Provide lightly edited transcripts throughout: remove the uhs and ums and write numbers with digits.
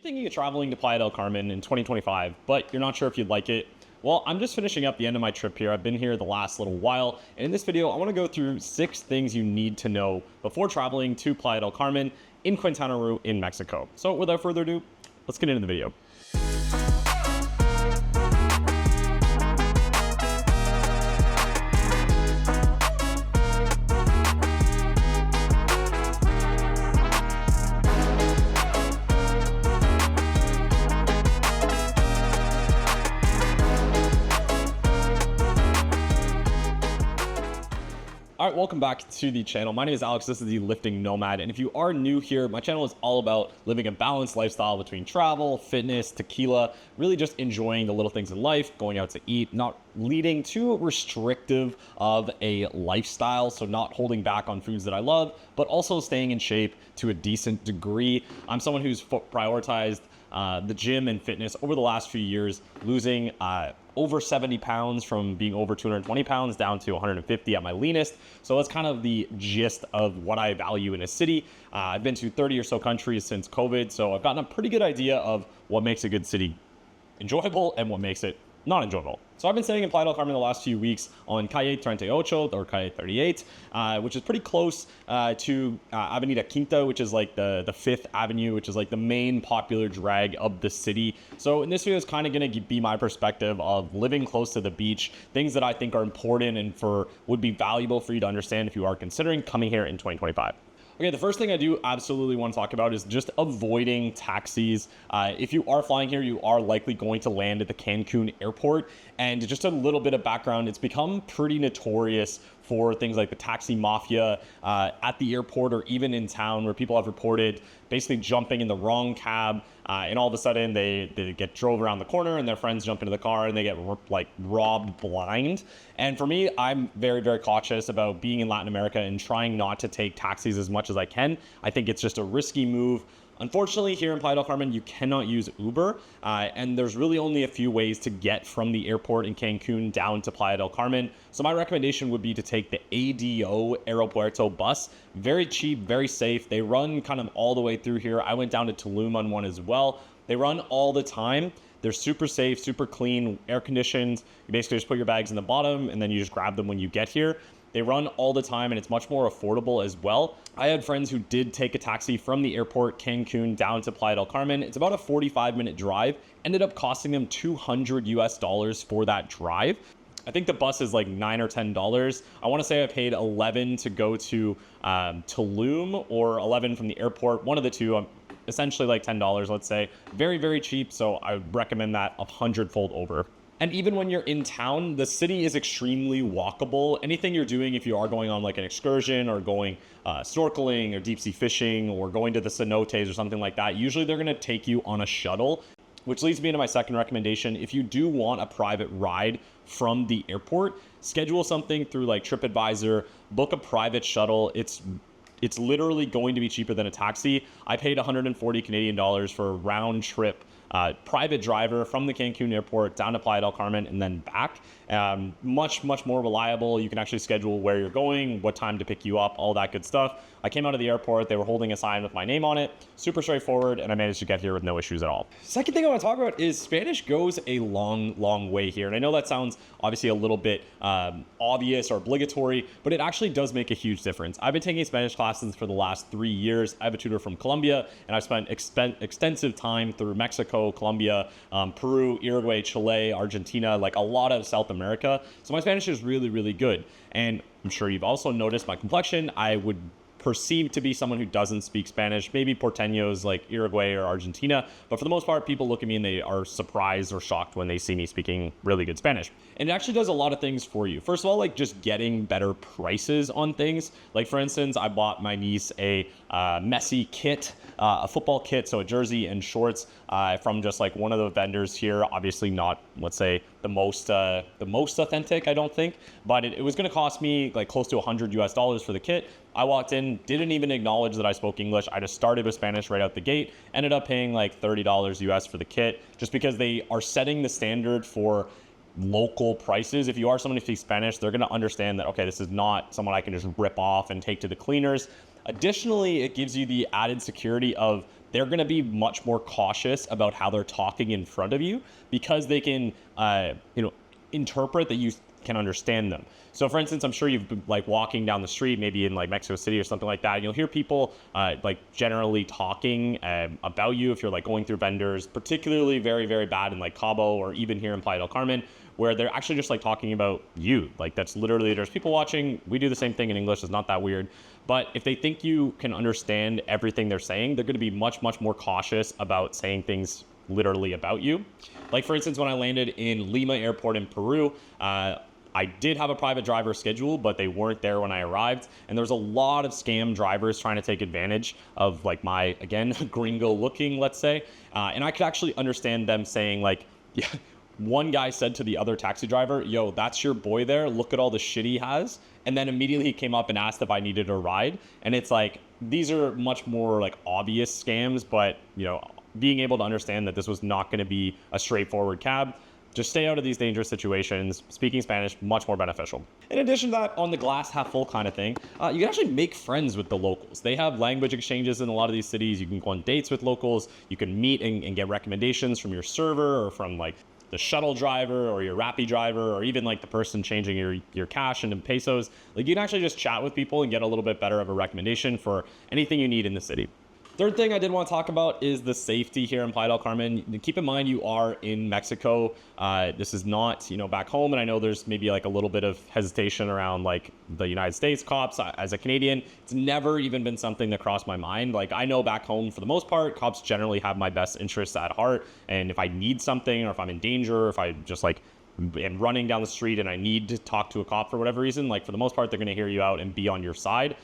Thinking of traveling to Playa del Carmen in 2025, but you're not sure if you'd like it? Well, I'm just finishing up the end of my trip here. I've been here the last little while, and in this video, I want to go through 6 things you need to know before traveling to Playa del Carmen in Quintana Roo in Mexico. So without further ado, let's get into the video. All right, welcome back to the channel. My name is Alex. This is the Lifting Nomad. And if you are new here, my channel is all about living a balanced lifestyle between travel, fitness, tequila, really just enjoying the little things in life, going out to eat, not leading too restrictive of a lifestyle. So not holding back on foods that I love, but also staying in shape to a decent degree. I'm someone who's prioritized the gym and fitness over the last few years, losing over 70 pounds from being over 220 pounds down to 150 at my leanest. So that's kind of the gist of what I value in a city. I've been to 30 or so countries since COVID, so I've gotten a pretty good idea of what makes a good city enjoyable and what makes it not enjoyable. So I've been staying in Playa del Carmen the last few weeks on Calle 38 or Calle 38, which is pretty close to Avenida Quinta, which is like the 5th Avenue, which is like the main popular drag of the city. So in this video is kind of going to be my perspective of living close to the beach, things that I think are important and would be valuable for you to understand if you are considering coming here in 2025. Okay, the first thing I do absolutely want to talk about is just avoiding taxis. If you are flying here, you are likely going to land at the Cancun airport. And just a little bit of background, it's become pretty notorious for things like the taxi mafia at the airport or even in town, where people have reported basically jumping in the wrong cab and all of a sudden they get drove around the corner and their friends jump into the car and they get like robbed blind. And for me, I'm very, very cautious about being in Latin America and trying not to take taxis as much as I can. I think it's just a risky move. Unfortunately, here in Playa del Carmen, you cannot use Uber, and there's really only a few ways to get from the airport in Cancun down to Playa del Carmen. So my recommendation would be to take the ADO Aeropuerto bus. Very cheap, very safe. They run kind of all the way through here. I went down to Tulum on one as well. They run all the time. They're super safe, super clean, air conditioned. You basically just put your bags in the bottom and then you just grab them when you get here. They run all the time and it's much more affordable as well. I had friends who did take a taxi from the airport, Cancun, down to Playa del Carmen. It's about a 45-minute drive. Ended up costing them $200 for that drive. I think the bus is like $9 or $10. I want to say I paid $11 to go to Tulum or $11 from the airport. One of the two, essentially like $10, let's say. Very, very cheap. So I would recommend that 100-fold over. And even when you're in town, the city is extremely walkable. Anything you're doing, if you are going on like an excursion or going snorkeling or deep sea fishing or going to the cenotes or something like that, usually they're gonna take you on a shuttle, which leads me into my second recommendation. If you do want a private ride from the airport, schedule something through like TripAdvisor, book a private shuttle. It's literally going to be cheaper than a taxi. I paid 140 Canadian dollars for a round trip private driver from the Cancun airport down to Playa del Carmen and then back. Much more reliable. You can actually schedule where you're going, what time to pick you up, all that good stuff. I came out of the airport, they were holding a sign with my name on it, super straightforward, and I managed to get here with no issues at all. Second thing I want to talk about is Spanish goes a long way here. And I know that sounds obviously a little bit obvious or obligatory, but it actually does make a huge difference. I've been taking Spanish classes for the last 3 years. I have a tutor from Colombia, and I've spent extensive time through Mexico, Colombia, Peru, Uruguay, Chile, Argentina, like a lot of South America. So my Spanish is really, really good. And I'm sure you've also noticed my complexion. I would perceived to be someone who doesn't speak Spanish, maybe porteños like Uruguay or Argentina, but for the most part, people look at me and they are surprised or shocked when they see me speaking really good Spanish. And it actually does a lot of things for you. First of all, like just getting better prices on things. Like for instance, I bought my niece a Messi kit, a football kit, so a jersey and shorts from just like one of the vendors here. Obviously not, let's say, the most authentic, I don't think, but it was going to cost me like close to $100 for the kit. I walked in, didn't even acknowledge that I spoke English. I just started with Spanish right out the gate, ended up paying like $30 US for the kit, just because they are setting the standard for local prices. If you are someone who speaks Spanish, they're going to understand that, okay, this is not someone I can just rip off and take to the cleaners. Additionally, it gives you the added security of they're going to be much more cautious about how they're talking in front of you because they can, interpret that you can understand them. So for instance, I'm sure you've been like walking down the street, maybe in like Mexico City or something like that, and you'll hear people like generally talking about you if you're like going through vendors, particularly very, very bad in like Cabo or even here in Playa del Carmen, where they're actually just like talking about you. Like that's literally, there's people watching. We do the same thing in English. It's not that weird. But if they think you can understand everything they're saying, they're going to be much, much more cautious about saying things literally about you. Like for instance, when I landed in Lima Airport in Peru, I did have a private driver scheduled, but they weren't there when I arrived. And there was a lot of scam drivers trying to take advantage of like my, again, gringo looking, let's say. And I could actually understand them saying like, yeah, one guy said to the other taxi driver, yo, that's your boy there. Look at all the shit he has. And then immediately he came up and asked if I needed a ride. And it's like, these are much more like obvious scams, but being able to understand that this was not going to be a straightforward cab. Just stay out of these dangerous situations. Speaking Spanish, much more beneficial. In addition to that, on the glass half full kind of thing, you can actually make friends with the locals. They have language exchanges in a lot of these cities. You can go on dates with locals. You can meet and get recommendations from your server or from like the shuttle driver or your Rappi driver or even like the person changing your cash into pesos. Like you can actually just chat with people and get a little bit better of a recommendation for anything you need in the city. Third thing I did want to talk about is the safety here in Playa del Carmen. Keep in mind you are in Mexico. This is not, back home. And I know there's maybe like a little bit of hesitation around like the United States cops. As a Canadian, it's never even been something that crossed my mind. Like I know back home for the most part, cops generally have my best interests at heart. And if I need something or if I'm in danger, or if I just like am running down the street and I need to talk to a cop for whatever reason, like for the most part, they're going to hear you out and be on your side.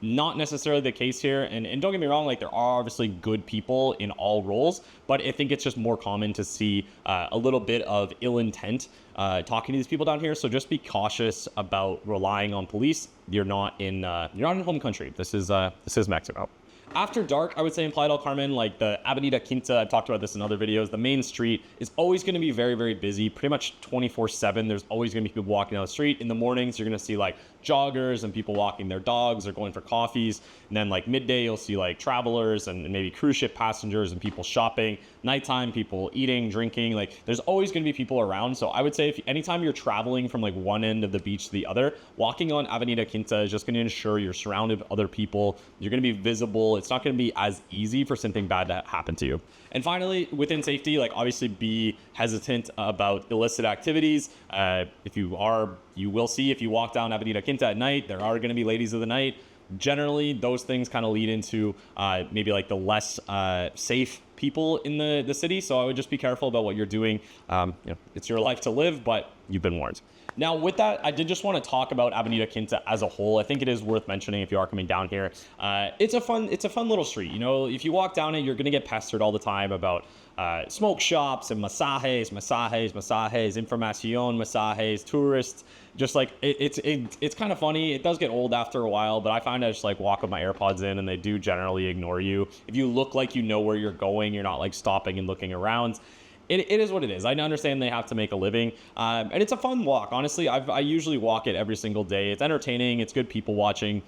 Not necessarily the case here. And don't get me wrong, like there are obviously good people in all roles, but I think it's just more common to see a little bit of ill intent talking to these people down here. So just be cautious about relying on police. You're not in home country. This is Mexico. After dark, I would say in Playa del Carmen, like the Avenida Quinta, I've talked about this in other videos, the main street is always going to be very, very busy, pretty much 24/7. There's always going to be people walking down the street. In the mornings, you're going to see like joggers and people walking their dogs or going for coffees. And then like midday, you'll see like travelers and maybe cruise ship passengers and people shopping. Nighttime, people eating, drinking. Like there's always going to be people around. So I would say anytime you're traveling from like one end of the beach to the other, walking on Avenida Quinta is just going to ensure you're surrounded with other people. You're going to be visible. It's not going to be as easy for something bad to happen to you. And finally, within safety, like obviously be hesitant about illicit activities. If you are, you will see if you walk down Avenida Quinta at night, there are going to be ladies of the night. Generally, those things kind of lead into maybe like the less safe people in the city. So I would just be careful about what you're doing. It's your life to live, but you've been warned. Now, with that, I did just want to talk about Avenida Quinta as a whole. I think it is worth mentioning if you are coming down here. It's a fun little street. If you walk down it, you're going to get pestered all the time about smoke shops and masajes, información masajes, tourists. Just like it's kind of funny. It does get old after a while, but I find I just like walk with my AirPods in and they do generally ignore you. If you look like you know where you're going, you're not like stopping and looking around. It is what it is. I understand they have to make a living, and it's a fun walk. Honestly, I usually walk it every single day. It's entertaining. It's good people watching.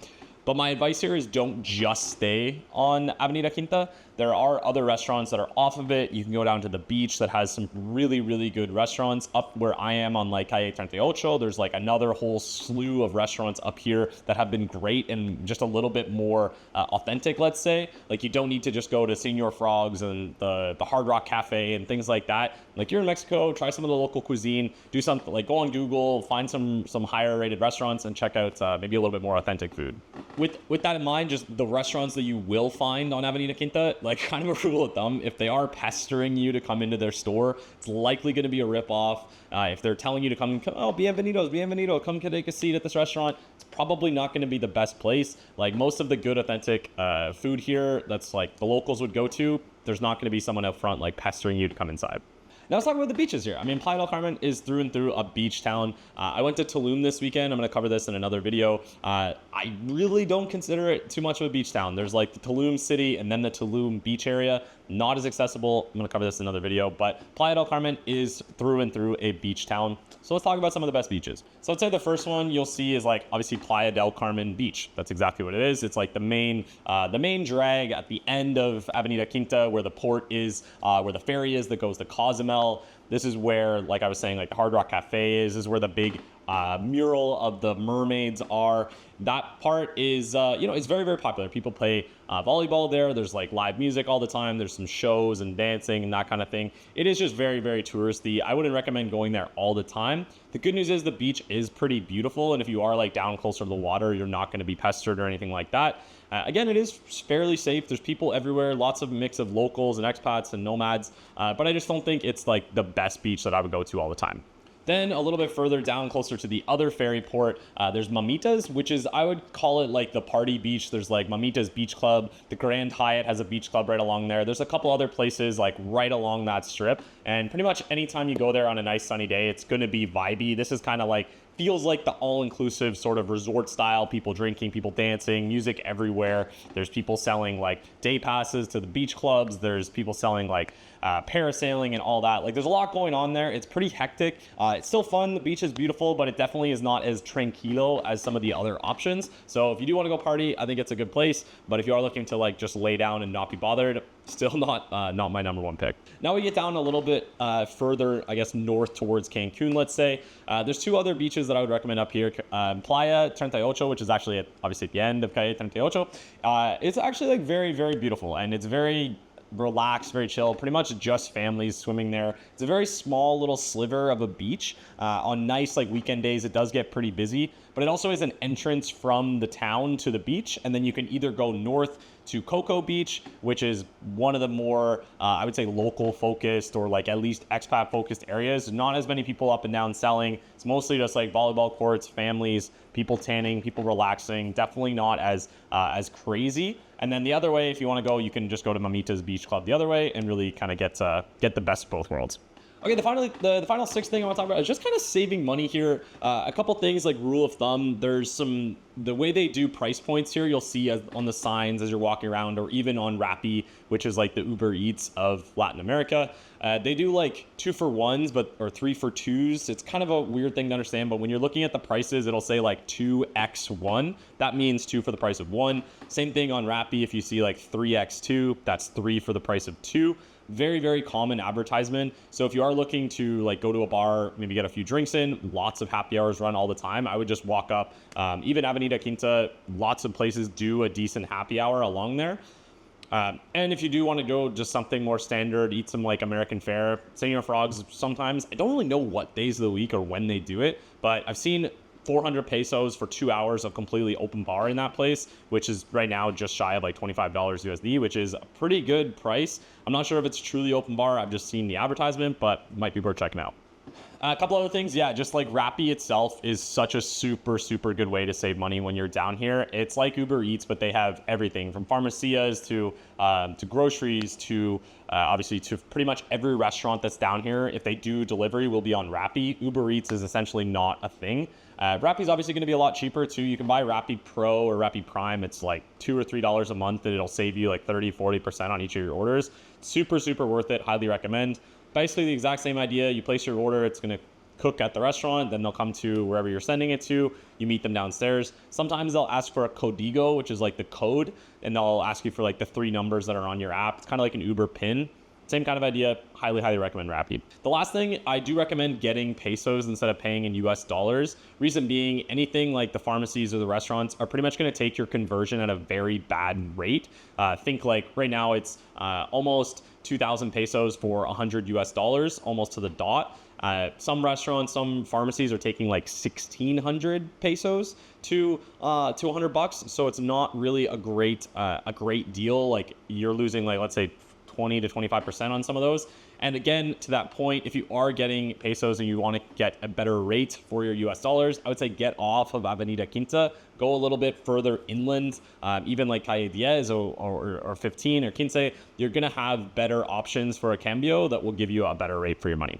But my advice here is don't just stay on Avenida Quinta. There are other restaurants that are off of it. You can go down to the beach that has some really, really good restaurants. Up where I am on like Calle 38, there's like another whole slew of restaurants up here that have been great and just a little bit more authentic, let's say. Like you don't need to just go to Senor Frogs and the Hard Rock Cafe and things like that. Like you're in Mexico, try some of the local cuisine, do something like go on Google, find some higher rated restaurants and check out maybe a little bit more authentic food. With that in mind, just the restaurants that you will find on Avenida Quinta, like kind of a rule of thumb, if they are pestering you to come into their store, it's likely going to be a ripoff. If they're telling you to come, oh, bienvenido, come take a seat at this restaurant, it's probably not going to be the best place. Like most of the good authentic food here, that's like the locals would go to, there's not going to be someone out front like pestering you to come inside. Now let's talk about the beaches here. I mean, Playa del Carmen is through and through a beach town. I went to Tulum this weekend. I'm going to cover this in another video. I really don't consider it too much of a beach town. There's like the Tulum city and then the Tulum beach area. Not as accessible. I'm going to cover this in another video, but Playa del Carmen is through and through a beach town. So let's talk about some of the best beaches. So I'd say the first one you'll see is like obviously Playa del Carmen Beach. That's exactly what it is. It's like the main drag at the end of Avenida Quinta, where the port is, where the ferry is that goes to Cozumel. This is where, like I was saying, like the Hard Rock Cafe is. This is where the big mural of the mermaids are. That part is, it's very, very popular. People play volleyball there. There's like live music all the time. There's some shows and dancing and that kind of thing. It is just very, very touristy. I wouldn't recommend going there all the time. The good news is the beach is pretty beautiful. And if you are like down closer to the water, you're not going to be pestered or anything like that. Again, it is fairly safe. There's people everywhere, lots of mix of locals and expats and nomads. But I just don't think it's like the best beach that I would go to all the time. Then a little bit further down, closer to the other ferry port, there's Mamitas, which is, I would call it like the party beach. There's like Mamitas Beach Club. The Grand Hyatt has a beach club right along there. There's a couple other places like right along that strip. And pretty much anytime you go there on a nice sunny day, it's going to be vibey. This is kind of like, feels like the all-inclusive sort of resort style, people drinking, people dancing, music everywhere. There's people selling like day passes to the beach clubs. There's people selling like parasailing and all that. Like there's a lot going on there. It's pretty hectic. It's still fun. The beach is beautiful, but it definitely is not as tranquilo as some of the other options. So if you do want to go party, I think it's a good place. But if you are looking to like just lay down and not be bothered, still not my number one pick. Now we get down a little bit further, I guess, north towards Cancun, let's say. There's two other beaches that I would recommend up here. Playa 38, which is actually obviously at the end of Calle 38. It's actually like very, very beautiful, and it's very relaxed, very chill, pretty much just families swimming there. It's a very small little sliver of a beach. On nice like weekend days, it does get pretty busy, but it also is an entrance from the town to the beach, and then you can either go north to Cocoa Beach, which is one of the more, I would say, local focused or like at least expat focused areas. Not as many people up and down selling. It's mostly just like volleyball courts, families, people tanning, people relaxing. Definitely not as crazy. And then the other way, if you want to go, you can just go to Mamitas Beach Club the other way and really kind of get the best of both worlds. Okay, the final sixth thing I want to talk about is just kind of saving money here. A couple things like rule of thumb. There's the way they do price points here, you'll see on the signs as you're walking around, or even on Rappi, which is like the Uber Eats of Latin America. They do like 2-for-1s, or 3-for-2s. It's kind of a weird thing to understand, but when you're looking at the prices, it'll say like 2x1. That means 2 for the price of 1. Same thing on Rappi. If you see like 3x2, that's 3 for the price of 2. Very, very common advertisement. So if you are looking to like go to a bar, maybe get a few drinks in, lots of happy hours run all the time, I would just walk up. Even Avenida Quinta, lots of places do a decent happy hour along there. And if you do want to go just something more standard, eat some like American fare, Señor Frogs sometimes. I don't really know what days of the week or when they do it, but I've seen 400 pesos for 2 hours of completely open bar in that place, which is right now just shy of like $25 USD, which is a pretty good price. I'm not sure if it's truly open bar. I've just seen the advertisement, but might be worth checking out. A couple other things, yeah, just like Rappi itself is such a super, super good way to save money when you're down here. It's like Uber Eats, but they have everything from pharmacias to groceries to obviously to pretty much every restaurant that's down here. If they do delivery, will be on Rappi. Uber Eats is essentially not a thing. Rappi is obviously going to be a lot cheaper too. You can buy Rappi Pro or Rappi Prime. It's like $2 or $3 a month, and it'll save you like 30-40% on each of your orders. Super, super worth it. Highly recommend. Basically the exact same idea. You place your order, it's going to cook at the restaurant, then they'll come to wherever you're sending it to. You meet them downstairs. Sometimes they'll ask for a código, which is like the code, and they'll ask you for like the 3 numbers that are on your app. It's kind of like an Uber PIN. Same kind of idea. Highly, highly recommend Rappi. The last thing, I do recommend getting pesos instead of paying in US dollars. Reason being, anything like the pharmacies or the restaurants are pretty much going to take your conversion at a very bad rate. Think like right now it's almost 2,000 pesos for 100 US dollars, almost to the dot. Some restaurants, some pharmacies are taking like 1,600 pesos to $100, so it's not really a great deal. Like you're losing like, let's say 20 to 25% on some of those. And again, to that point, if you are getting pesos and you want to get a better rate for your US dollars, I would say get off of Avenida Quinta, go a little bit further inland, even like Calle 10 or 15 or 15, you're going to have better options for a cambio that will give you a better rate for your money.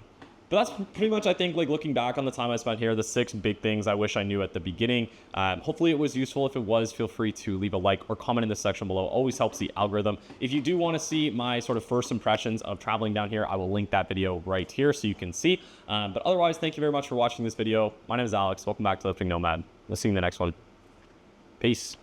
But that's pretty much, I think, like looking back on the time I spent here, the 6 big things I wish I knew at the beginning. Hopefully it was useful. If it was, feel free to leave a like or comment in the section below. Always helps the algorithm. If you do want to see my sort of first impressions of traveling down here, I will link that video right here so you can see. But otherwise, thank you very much for watching this video. My name is Alex. Welcome back to Lifting Nomad. We'll see you in the next one. Peace.